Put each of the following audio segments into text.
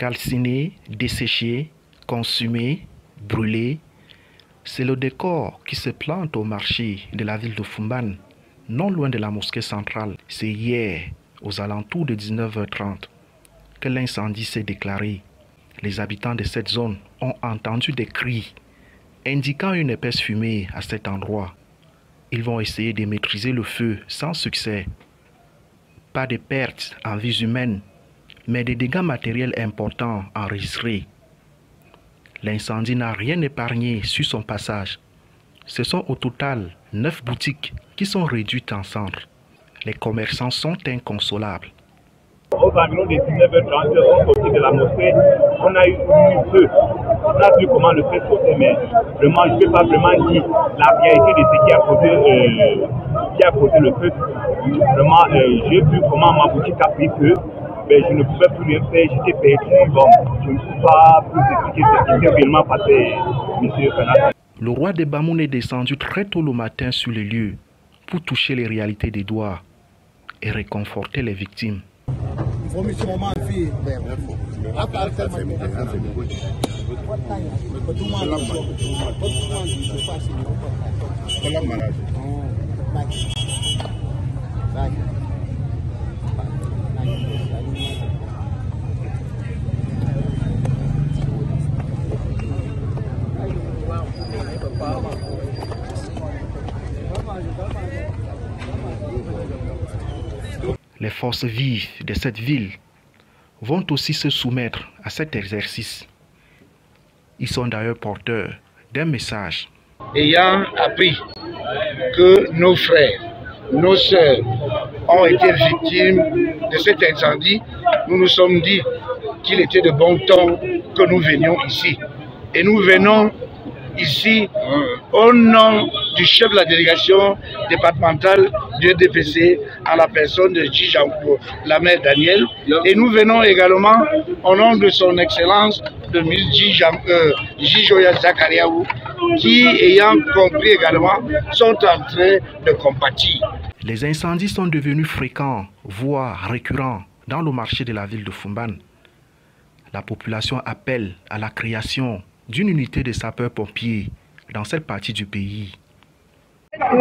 Calcinés, desséchés, consumés, brûlés, c'est le décor qui se plante au marché de la ville de Foumban, non loin de la mosquée centrale. C'est hier, aux alentours de 19h30, que l'incendie s'est déclaré. Les habitants de cette zone ont entendu des cris indiquant une épaisse fumée à cet endroit. Ils vont essayer de maîtriser le feu sans succès. Pas de pertes en vies humaines, mais des dégâts matériels importants enregistrés. L'incendie n'a rien épargné sur son passage. Ce sont au total 9 boutiques qui sont réduites en cendres. Les commerçants sont inconsolables. Aux environs des 19h30, on sortit de la mosquée, on a eu du feu. On a vu comment le feu sautait, mais vraiment, je ne peux pas vraiment dire la réalité de ce qui a causé le feu. Vraiment, j'ai vu comment ma boutique a pris feu, mais je ne pouvais plus rien faire, j'étais perdu. Bon, je ne peux pas plus expliquer ce qui s'est réellement passé, monsieur Fernand. Le roi de Bamoun est descendu très tôt le matin sur les lieux pour toucher les réalités des doigts et réconforter les victimes. Les forces vives de cette ville vont aussi se soumettre à cet exercice. Ils sont d'ailleurs porteurs d'un message. Ayant appris que nos frères, nos sœurs ont été victimes de cet incendie, nous nous sommes dit qu'il était de bon ton que nous venions ici. Et nous venons ici au nom du chef de la délégation départementale du DPC à la personne de J. Jean-Claude Lamère Daniel. Et nous venons également au nom de son excellence de J. Joya Zakariaou qui, ayant compris également, sont en train de compatir. Les incendies sont devenus fréquents, voire récurrents, dans le marché de la ville de Foumban. La population appelle à la création d'une unité de sapeurs-pompiers dans cette partie du pays. Parce que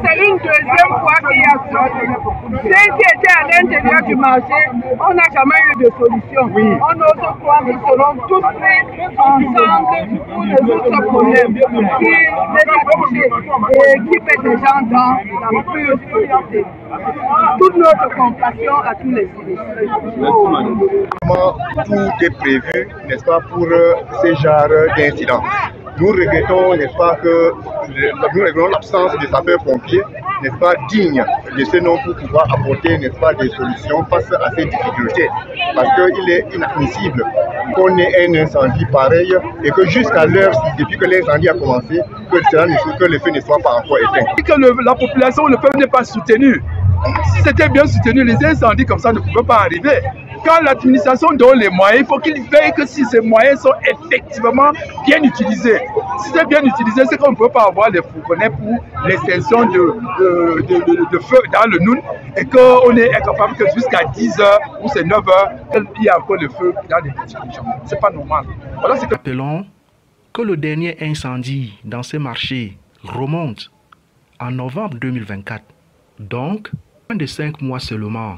c'est une deuxième fois qu'il y a ça. Ceux qui étaient à l'intérieur du marché, on n'a jamais eu de solution. On ose croire qu'ils seront tous pris ensemble pour résoudre ce problème qui les a touchés et qui fait des gens dans la pure pauvreté. Toute notre compassion à tous les citoyens. Tout est prévu, n'est-ce pas, pour ce genre d'incidents. Nous regrettons, n'est-ce pas, l'absence de sapeurs-pompiers, n'est-ce pas, dignes de ce nom pour pouvoir apporter, n'est-ce pas, des solutions face à ces difficultés. Parce qu'il est inadmissible qu'on ait un incendie pareil et que jusqu'à l'heure, depuis que l'incendie a commencé, que le feu ne soit pas encore éteint. Que la population, le peuple n'est pas soutenu. Si c'était bien soutenu, les incendies comme ça ne pouvaient pas arriver. Quand l'administration donne les moyens, il faut qu'il veille que si ces moyens sont effectivement bien utilisés. Si c'est bien utilisé, c'est qu'on ne peut pas avoir les fourgonnets pour l'extinction de feu dans le Noun et qu'on est incapable que jusqu'à 10h ou c'est 9h, il y a encore le feu dans les petits gens. C'est pas normal. Voilà, Rappelons que le dernier incendie dans ces marchés remonte en novembre 2024. Donc, moins de 5 mois seulement